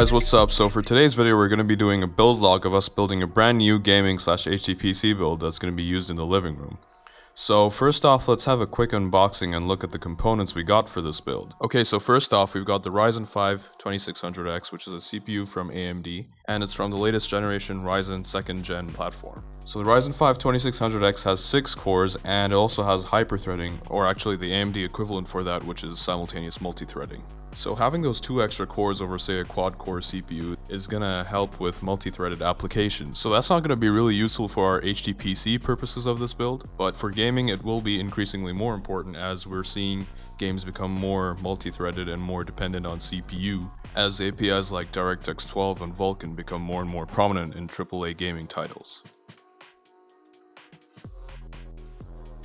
guys, what's up? So for today's video we're going to be doing a build log of us building a brand new gaming / HTPC build that's going to be used in the living room. So first off, let's have a quick unboxing and look at the components we got for this build. Okay, so first off we've got the Ryzen 5 2600X, which is a CPU from AMD, and it's from the latest generation Ryzen 2nd gen platform. So the Ryzen 5 2600X has 6 cores and it also has hyper-threading, or actually the AMD equivalent for that, which is simultaneous multi-threading. So having those 2 extra cores over say a quad-core CPU is gonna help with multi-threaded applications. So that's not gonna be really useful for our HTPC purposes of this build, but for gaming it will be increasingly more important as we're seeing games become more multi-threaded and more dependent on CPU, as APIs like DirectX 12 and Vulkan become more and more prominent in AAA gaming titles.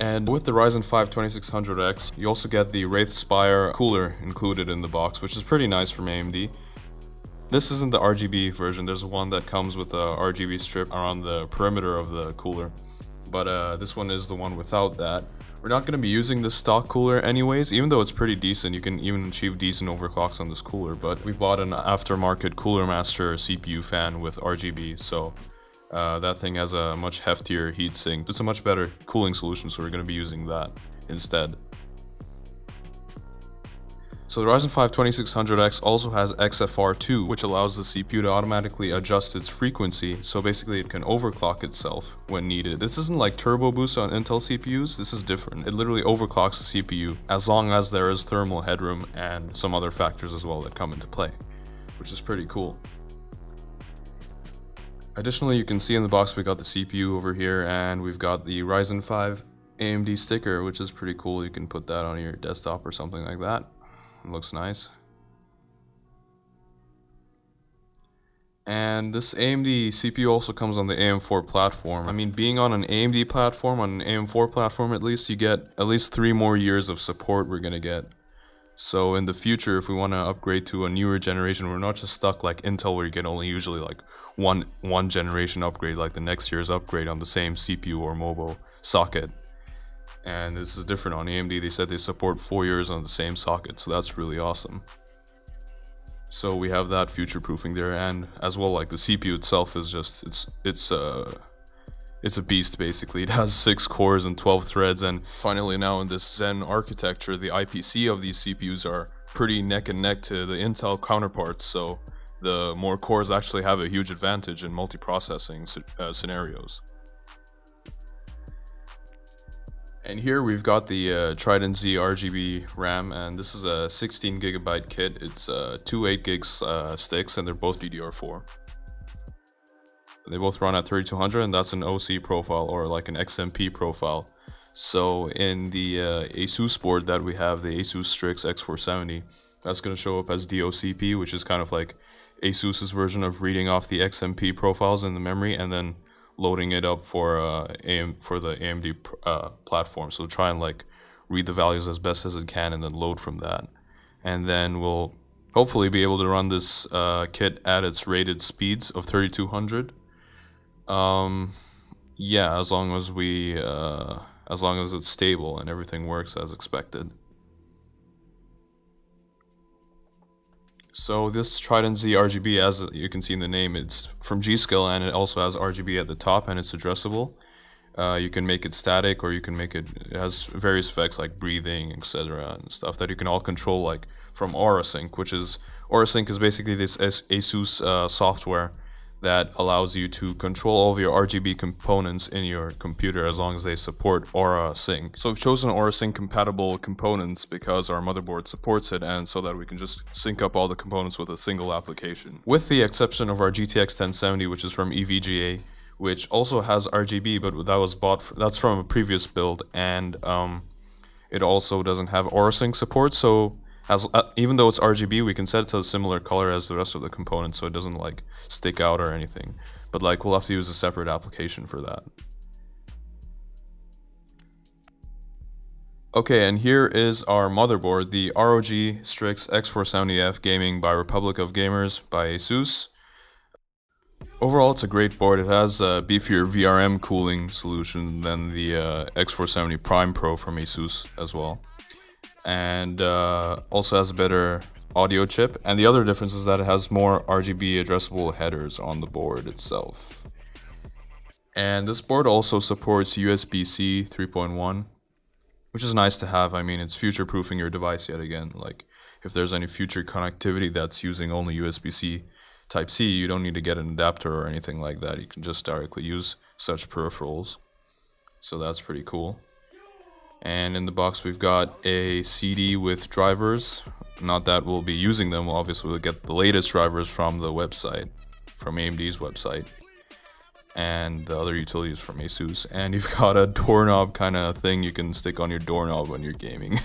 And with the Ryzen 5 2600X, you also get the Wraith Spire cooler included in the box, which is pretty nice from AMD. This isn't the RGB version, there's one that comes with a Rgb strip around the perimeter of the cooler, but this one is the one without that. We're not going to be using this stock cooler anyways, even though it's pretty decent. You can even achieve decent overclocks on this cooler, but we bought an aftermarket CoolerMaster CPU fan with RGB, so that thing has a much heftier heatsink. It's a much better cooling solution, so we're going to be using that instead. So the Ryzen 5 2600X also has XFR2, which allows the CPU to automatically adjust its frequency, so basically it can overclock itself when needed. This isn't like turbo boost on Intel CPUs, this is different. It literally overclocks the CPU as long as there is thermal headroom and some other factors as well that come into play, which is pretty cool. Additionally, you can see in the box we got the CPU over here, and we've got the Ryzen 5 AMD sticker, which is pretty cool. You can put that on your desktop or something like that. It looks nice. And this AMD CPU also comes on the AM4 platform. I mean, being on an AMD platform, on an AM4 platform at least, you get at least 3 more years of support we're gonna get. So in the future, if we want to upgrade to a newer generation, we're not just stuck like Intel where you get only usually like one generation upgrade, like the next year's upgrade on the same CPU or MOBO socket. And this is different on AMD. They said they support 4 years on the same socket, so that's really awesome. So we have that future proofing there, and as well, like the CPU itself is just it's a beast basically. It has 6 cores and 12 threads, and finally now in this Zen architecture, the IPC of these CPUs are pretty neck and neck to the Intel counterparts, so the more cores actually have a huge advantage in multiprocessing scenarios. And here we've got the TridentZ RGB RAM, and this is a 16GB kit. It's 2 8GB sticks, and they're both DDR4. They both run at 3200, and that's an OC profile or like an XMP profile. So in the Asus board that we have, the Asus Strix X470, that's going to show up as DOCP, which is kind of like Asus's version of reading off the XMP profiles in the memory and then loading it up for the AMD platform. So try and like read the values as best as it can and then load from that. And then we'll hopefully be able to run this kit at its rated speeds of 3200. Yeah, as long as it's stable and everything works as expected. So this TridentZ RGB, as you can see in the name, it's from G.SKILL, and it also has RGB at the top, and it's addressable. You can make it static, or you can make it has various effects like breathing, etc. and stuff that you can all control, like from AuraSync, AuraSync is basically this Asus software that allows you to control all of your RGB components in your computer as long as they support AuraSync. So we've chosen AuraSync compatible components because our motherboard supports it, and so that we can just sync up all the components with a single application. With the exception of our GTX 1070, which is from EVGA, which also has RGB, but that was that's from a previous build, and it also doesn't have AuraSync support. So even though it's RGB, we can set it to a similar color as the rest of the components, so it doesn't like stick out or anything. But like we'll have to use a separate application for that. Okay, and here is our motherboard, the ROG Strix X470F Gaming by Republic of Gamers by Asus. Overall, it's a great board. It has a beefier VRM cooling solution than the X470 Prime Pro from Asus as well. And also has a better audio chip, and the other difference is that it has more RGB addressable headers on the board itself. And this board also supports USB-C 3.1, which is nice to have. I mean, it's future-proofing your device yet again. Like, if there's any future connectivity that's using only USB-C Type-C, you don't need to get an adapter or anything like that. You can just directly use such peripherals. So that's pretty cool. And in the box we've got a CD with drivers. Not that we'll be using them, obviously we'll get the latest drivers from the website, from AMD's website, and the other utilities from Asus. And you've got a doorknob kind of thing you can stick on your doorknob when you're gaming.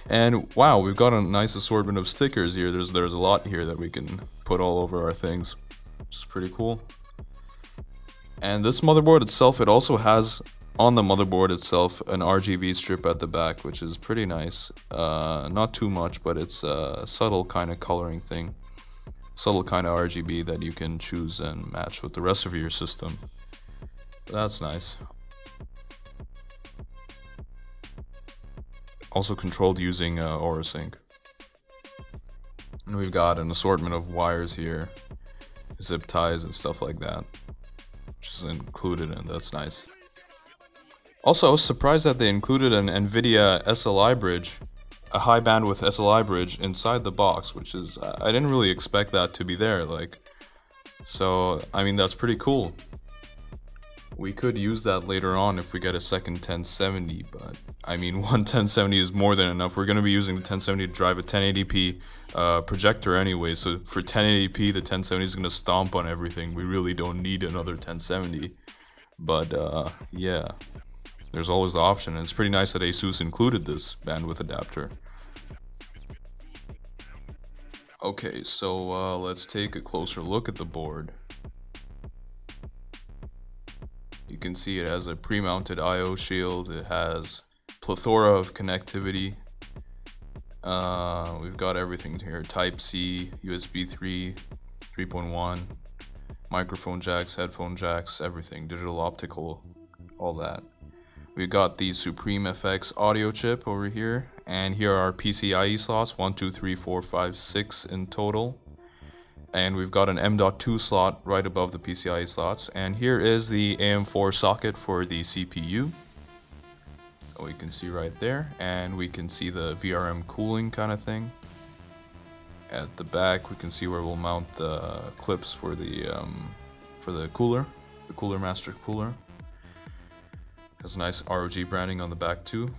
And wow, we've got a nice assortment of stickers here. There's a lot here that we can put all over our things, which is pretty cool. And this motherboard itself, it also has on the motherboard itself an Rgb strip at the back, which is pretty nice. Not too much, but it's a subtle kind of coloring thing. Subtle kind of RGB that you can choose and match with the rest of your system. That's nice. Also controlled using AuraSync. And we've got an assortment of wires here, zip ties and stuff like that, which is included, and that's nice. Also, I was surprised that they included an NVIDIA SLI bridge, a high bandwidth SLI bridge inside the box, which is, I didn't really expect that to be there, like, so, I mean, that's pretty cool. We could use that later on if we get a second 1070, but, I mean, one 1070 is more than enough. We're going to be using the 1070 to drive a 1080p projector anyway, so for 1080p, the 1070 is going to stomp on everything. We really don't need another 1070, but, yeah. There's always the option, and it's pretty nice that Asus included this bandwidth adapter. Okay, so let's take a closer look at the board. You can see it has a pre-mounted I/O shield. It has plethora of connectivity. We've got everything here: Type-C, USB 3, 3.1, microphone jacks, headphone jacks, everything, digital, optical, all that. We've got the Supreme FX audio chip over here, and here are PCIe slots, 1, 2, 3, 4, 5, 6 in total. And we've got an M.2 slot right above the PCIe slots, and here is the AM4 socket for the CPU. We can see right there, and we can see the VRM cooling kind of thing. At the back, we can see where we'll mount the clips for the cooler, the CoolerMaster cooler. Has nice ROG branding on the back too.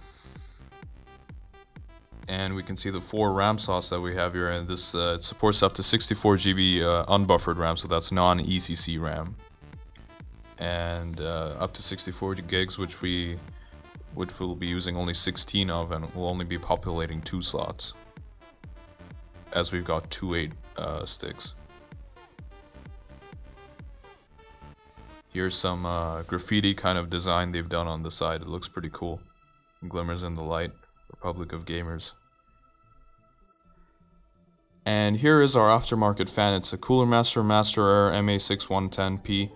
And we can see the 4 RAM slots that we have here, and this it supports up to 64 GB unbuffered RAM, so that's non-ECC RAM. And up to 64 gigs, which we'll be using only 16 of, and we'll only be populating 2 slots, as we've got 2 8 sticks. Here's some graffiti kind of design they've done on the side. It looks pretty cool. Glimmers in the light. Republic of Gamers. And here is our aftermarket fan. It's a CoolerMaster MA610P.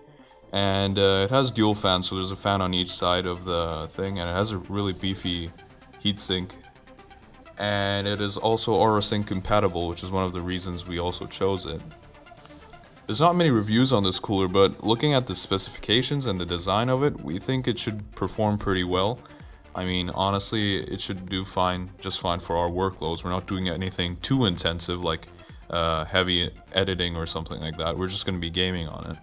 And it has dual fans, so there's a fan on each side of the thing. And it has a really beefy heatsink. And it is also AuraSync compatible, which is one of the reasons we also chose it. There's not many reviews on this cooler, but looking at the specifications and the design of it, we think it should perform pretty well. I mean, honestly, it should do fine, just fine for our workloads. We're not doing anything too intensive, like heavy editing or something like that. We're just going to be gaming on it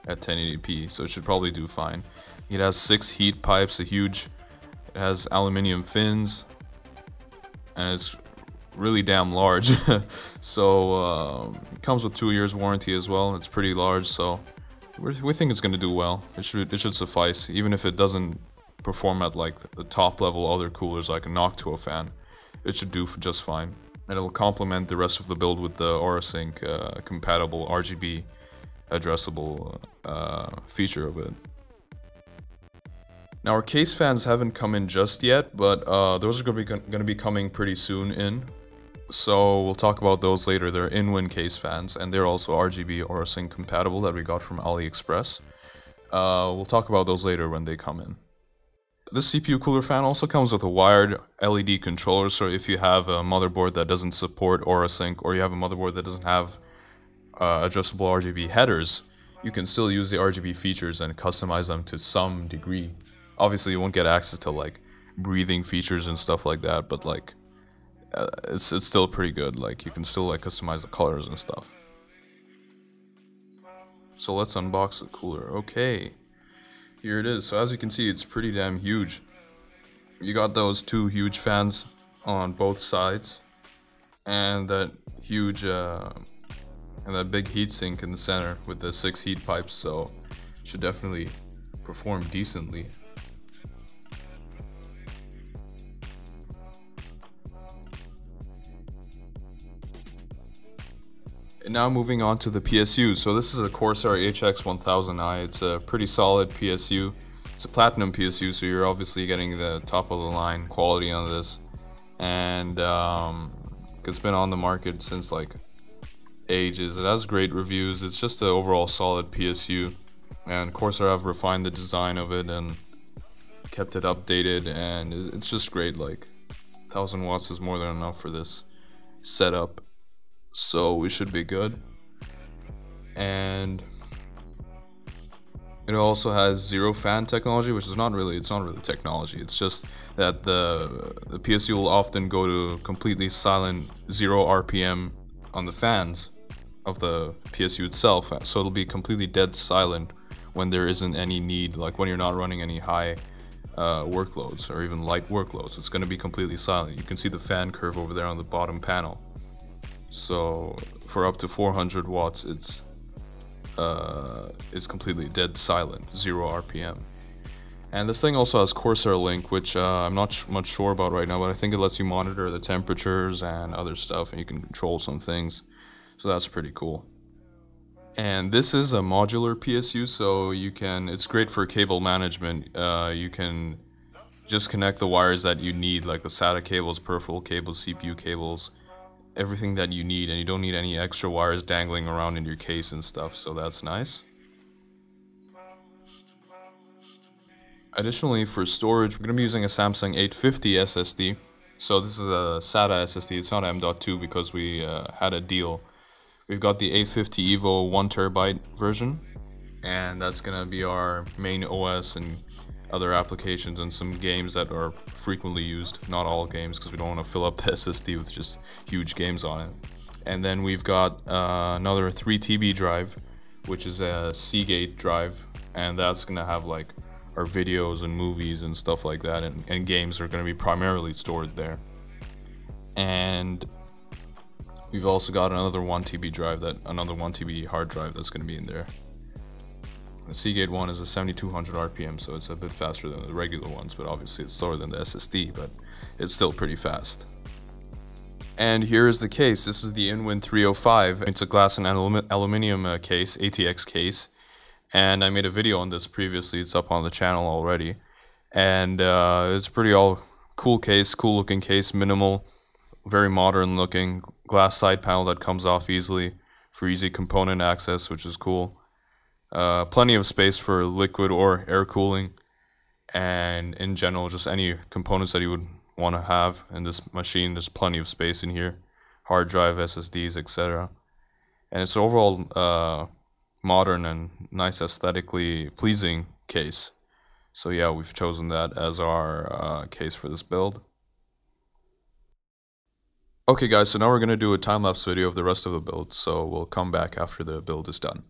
at 1080p, so it should probably do fine. It has 6 heat pipes, it has aluminum fins, and it's really damn large. So it comes with 2 years warranty as well. It's pretty large, so we think it's going to do well. It should suffice, even if it doesn't perform at like the top level other coolers like a Noctua fan. It should do just fine, and it'll complement the rest of the build with the AuraSync compatible RGB addressable feature of it. Now our case fans haven't come in just yet, but those are going to be coming pretty soon in. So we'll talk about those later. They're InWin case fans, and they're also RGB AuraSync compatible that we got from AliExpress. We'll talk about those later when they come in. This CPU cooler fan also comes with a wired LED controller, so if you have a motherboard that doesn't support AuraSync, or you have a motherboard that doesn't have adjustable RGB headers, you can still use the RGB features and customize them to some degree. Obviously, you won't get access to like breathing features and stuff like that, but like it's still pretty good. Like you can still like customize the colors and stuff. So let's unbox the cooler. Okay, here it is. So as you can see, it's pretty damn huge. You got those two huge fans on both sides, and that huge and that big heatsink in the center with the 6 heat pipes. So it should definitely perform decently. And now moving on to the PSU. So this is a Corsair HX1000i. It's a pretty solid PSU. It's a platinum PSU, so you're obviously getting the top of the line quality on this. And it's been on the market since like ages. It has great reviews. It's just an overall solid PSU. And Corsair have refined the design of it and kept it updated, and it's just great. Like 1000 watts is more than enough for this setup. So we should be good. And it also has zero fan technology, which is not really technology. It's just that the PSU will often go to completely silent 0 RPM on the fans of the PSU itself. So it'll be completely dead silent when there isn't any need, like when you're not running any high workloads or even light workloads. It's going to be completely silent. You can see the fan curve over there on the bottom panel. So for up to 400 watts, it's completely dead silent, 0 RPM. And this thing also has Corsair Link, which I'm not much sure about right now, but I think it lets you monitor the temperatures and other stuff, and you can control some things. So that's pretty cool. And this is a modular PSU, so it's great for cable management. You can just connect the wires that you need, like the SATA cables, peripheral cables, CPU cables, everything that you need, and you don't need any extra wires dangling around in your case and stuff, so that's nice. Additionally, for storage, we're going to be using a Samsung 850 SSD. So this is a SATA SSD, it's not M.2 because we had a deal. We've got the 850 EVO 1TB version, and that's going to be our main OS and other applications and some games that are frequently used. Not all games, because we don't want to fill up the SSD with just huge games on it. And then we've got another 3 TB drive, which is a Seagate drive, and that's going to have like our videos and movies and stuff like that, and games are going to be primarily stored there. And we've also got another 1 TB drive, another 1 TB hard drive that's going to be in there. The Seagate one is a 7200 RPM, so it's a bit faster than the regular ones, but obviously it's slower than the SSD, but it's still pretty fast. And here is the case. This is the InWin 305. It's a glass and aluminum case, ATX case, and I made a video on this previously. It's up on the channel already, and it's a pretty cool case, cool looking case, minimal, very modern looking, glass side panel that comes off easily for easy component access, which is cool. Plenty of space for liquid or air cooling, and in general just any components that you would want to have in this machine. There's plenty of space in here, hard drive, SSDs, etc. And it's overall modern and nice, aesthetically pleasing case. So yeah, we've chosen that as our case for this build. Okay guys, so now we're going to do a time-lapse video of the rest of the build, so we'll come back after the build is done.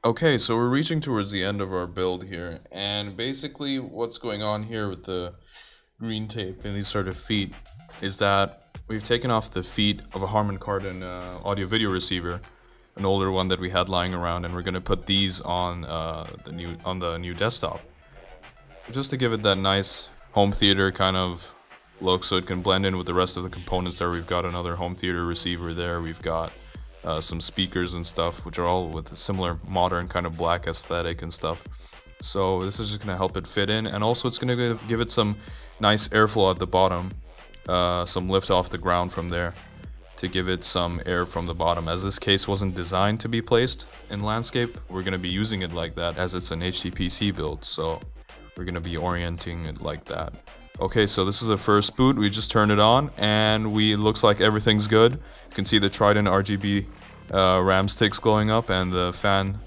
Okay, so we're reaching towards the end of our build here, and basically what's going on here with the green tape and these sort of feet is that we've taken off the feet of a Harman Kardon audio video receiver, an older one that we had lying around, and we're gonna put these on the new desktop, just to give it that nice home theater kind of look, so it can blend in with the rest of the components there. We've got another home theater receiver there. We've got some speakers and stuff, which are all with a similar modern kind of black aesthetic and stuff. So this is just going to help it fit in, and also it's going to give it some nice airflow at the bottom, some lift off the ground from there to give it some air from the bottom. As this case wasn't designed to be placed in landscape, we're going to be using it like that as it's an HTPC build, so we're going to be orienting it like that. Okay, so this is the first boot. We just turned it on, and it looks like everything's good. You can see the Trident RGB RAM sticks glowing up, and the fan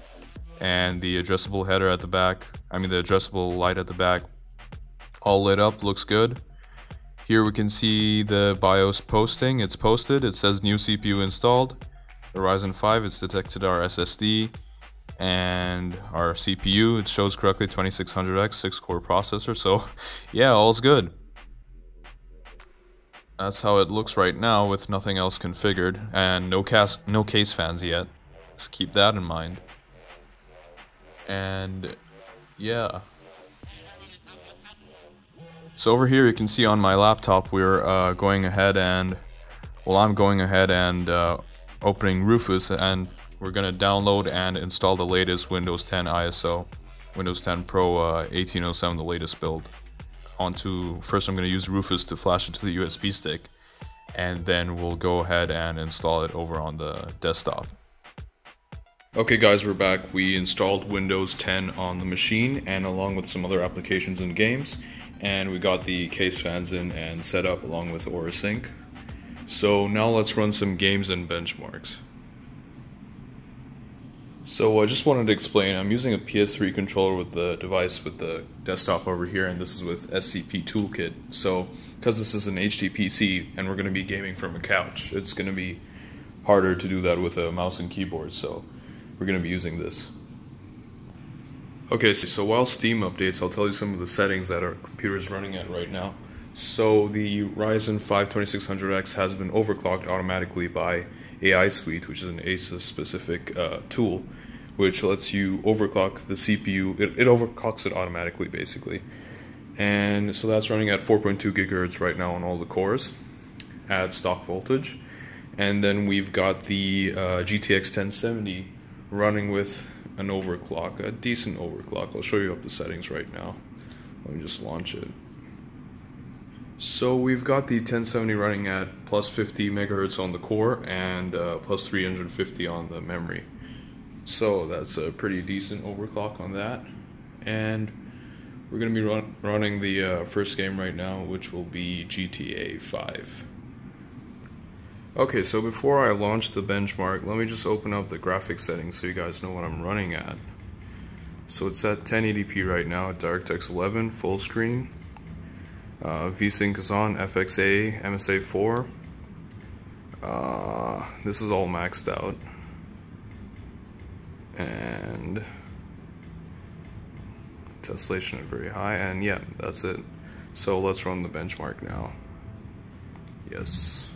and the addressable header at the back, the addressable light at the back, all lit up, looks good. Here we can see the BIOS posting. It's posted. It says new CPU installed. The Ryzen 5, it's detected our SSD and our CPU. It shows correctly 2600X 6-core processor, so yeah, all's good. That's how it looks right now with nothing else configured, and no case fans yet, so keep that in mind. And yeah, so over here you can see on my laptop we're going ahead and I'm going ahead and opening Rufus, and we're going to download and install the latest Windows 10 ISO, Windows 10 Pro 1807, the latest build. First I'm going to use Rufus to flash it to the USB stick, and then we'll go ahead and install it over on the desktop. Okay guys, we're back. We installed Windows 10 on the machine, and along with some other applications and games, and we got the case fans in and set up along with Aura Sync. So now let's run some games and benchmarks. So I just wanted to explain, I'm using a PS3 controller with the device with the desktop over here, and this is with SCP Toolkit. So because this is an HTPC and we're going to be gaming from a couch, it's going to be harder to do that with a mouse and keyboard, so we're going to be using this. Okay, so while Steam updates, I'll tell you some of the settings that our computer is running at right now. So the Ryzen 5 2600X has been overclocked automatically by AI Suite, which is an Asus specific tool, which lets you overclock the CPU. It overclocks it automatically, basically. And so that's running at 4.2 gigahertz right now on all the cores at stock voltage. And then we've got the GTX 1070 running with an overclock, a decent overclock. I'll show you up the settings right now. Let me just launch it. So we've got the 1070 running at plus 50 megahertz on the core and plus 350 on the memory. So that's a pretty decent overclock on that. And we're going to be running the first game right now, which will be GTA 5. Okay, so before I launch the benchmark, let me just open up the graphics settings so you guys know what I'm running at. So it's at 1080p right now at DirectX 11 full screen. VSync is on, FXA, MSA4. This is all maxed out. And tessellation is very high, and yeah, that's it. So let's run the benchmark now. Yes.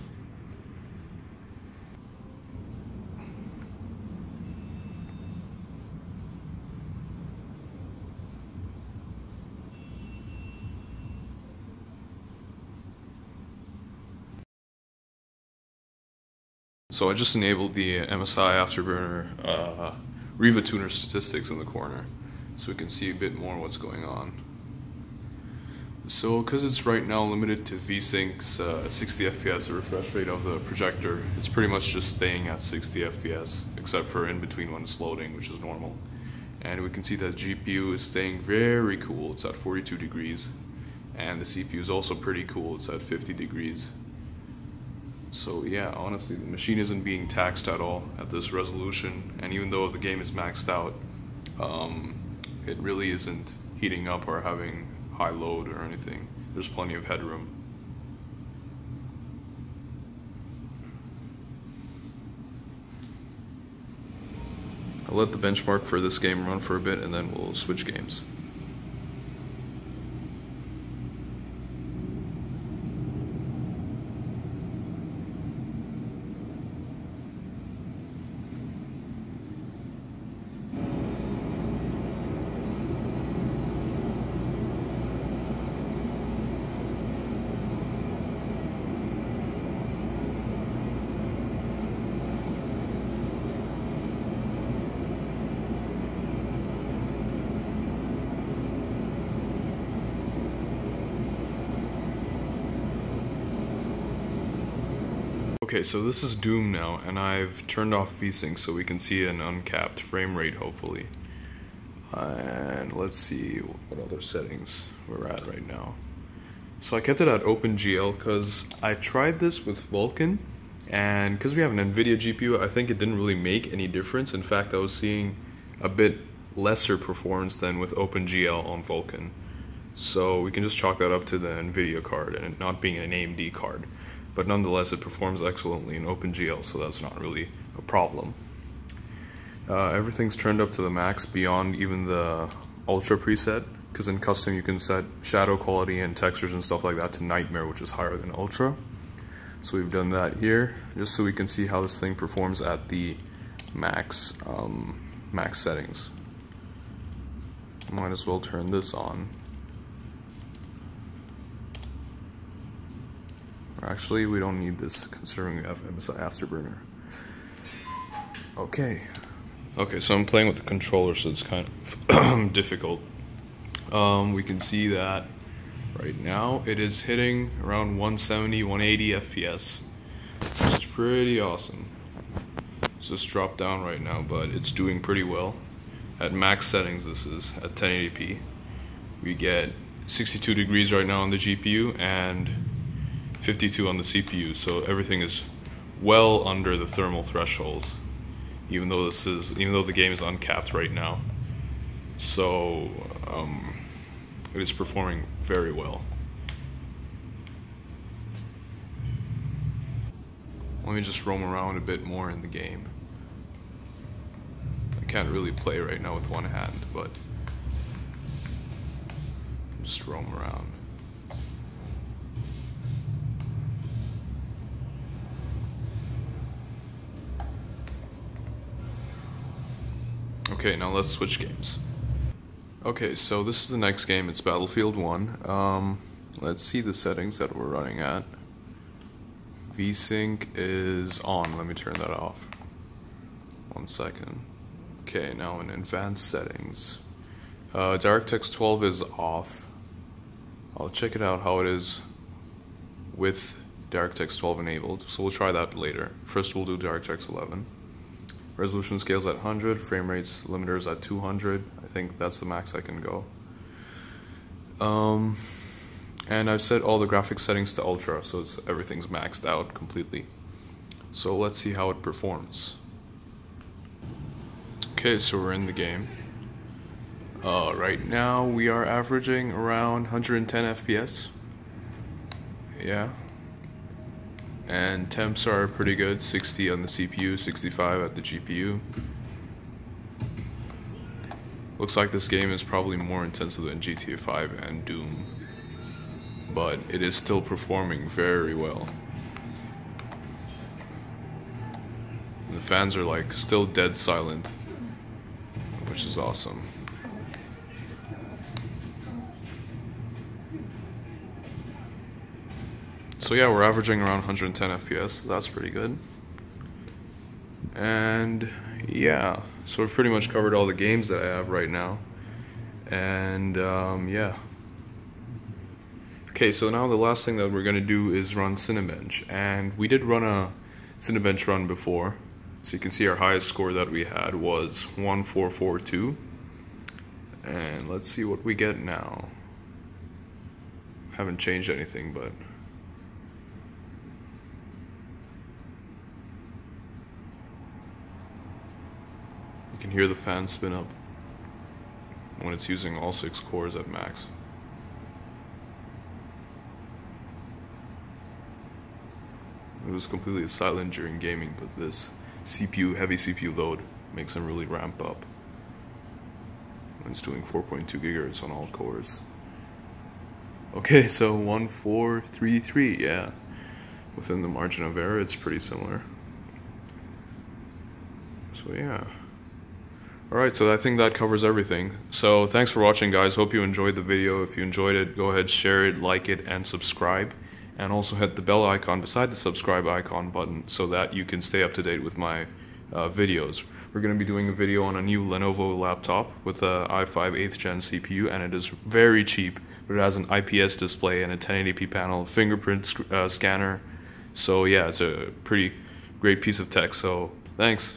So I just enabled the MSI Afterburner Riva Tuner statistics in the corner, so we can see a bit more what's going on. So because it's right now limited to VSync's 60 FPS, the refresh rate of the projector, it's pretty much just staying at 60 FPS, except for in between when it's loading, which is normal. And we can see that GPU is staying very cool, it's at 42 degrees, and the CPU is also pretty cool, it's at 50 degrees. So yeah, honestly, the machine isn't being taxed at all at this resolution, and even though the game is maxed out, it really isn't heating up or having high load or anything. There's plenty of headroom. I'll let the benchmark for this game run for a bit and then we'll switch games. Okay, so this is Doom now, and I've turned off VSync so we can see an uncapped frame rate, hopefully. And let's see what other settings we're at right now. So I kept it at OpenGL because I tried this with Vulkan, and because we have an NVIDIA GPU, I think it didn't really make any difference. In fact, I was seeing a bit lesser performance than with OpenGL on Vulkan. So we can just chalk that up to the NVIDIA card and it not being an AMD card. But nonetheless, it performs excellently in OpenGL, so that's not really a problem. Everything's turned up to the max beyond even the Ultra preset, because in custom you can set shadow quality and textures and stuff like that to Nightmare, which is higher than Ultra. So we've done that here, just so we can see how this thing performs at the max, max settings. Might as well turn this on. Actually, we don't need this considering we have MSI Afterburner. Okay, so I'm playing with the controller, so it's kind of difficult. We can see that right now it is hitting around 170, 180 FPS, which is pretty awesome. It's just dropped down right now, but it's doing pretty well. At max settings, this is at 1080p. We get 62 degrees right now on the GPU and 52 on the CPU, so everything is well under the thermal thresholds, even though the game is uncapped right now. So it is performing very well. Let me just roam around a bit more in the game. I can't really play right now with one hand, but just roam around. Okay, now let's switch games. Okay, so this is the next game. It's Battlefield 1. Let's see the settings that we're running at. VSync is on. Let me turn that off. 1 second. Okay, now in advanced settings. DirectX 12 is off. I'll check it out how it is with DirectX 12 enabled. So we'll try that later. First we'll do DirectX 11. Resolution scales at 100, frame rates limiters at 200. I think that's the max I can go. And I've set all the graphics settings to ultra, so everything's maxed out completely. So let's see how it performs. Okay, so we're in the game. Right now we are averaging around 110 FPS. Yeah. And temps are pretty good, 60 on the CPU, 65 at the GPU. Looks like this game is probably more intensive than GTA 5 and Doom, but it is still performing very well. The fans are like still dead silent, which is awesome. So yeah, we're averaging around 110 FPS, so that's pretty good. And yeah, so we've pretty much covered all the games that I have right now. And yeah. Okay, so now the last thing that we're gonna do is run CineBench. And we did run a CineBench run before. So you can see our highest score that we had was 1442. And let's see what we get now. Haven't changed anything, but you can hear the fan spin up when it's using all 6 cores at max. It was completely silent during gaming, but this heavy CPU load makes them really ramp up. And it's doing 4.2 gigahertz on all cores. Okay, so 1433, yeah. Within the margin of error, it's pretty similar. So yeah. Alright, so I think that covers everything. So thanks for watching, guys. Hope you enjoyed the video. If you enjoyed it, go ahead, share it, like it, and subscribe. And also hit the bell icon beside the subscribe icon button so that you can stay up to date with my videos. We're going to be doing a video on a new Lenovo laptop with a i5 8th gen CPU, and it is very cheap. But it has an IPS display and a 1080p panel, fingerprint scanner. So yeah, it's a pretty great piece of tech. So thanks.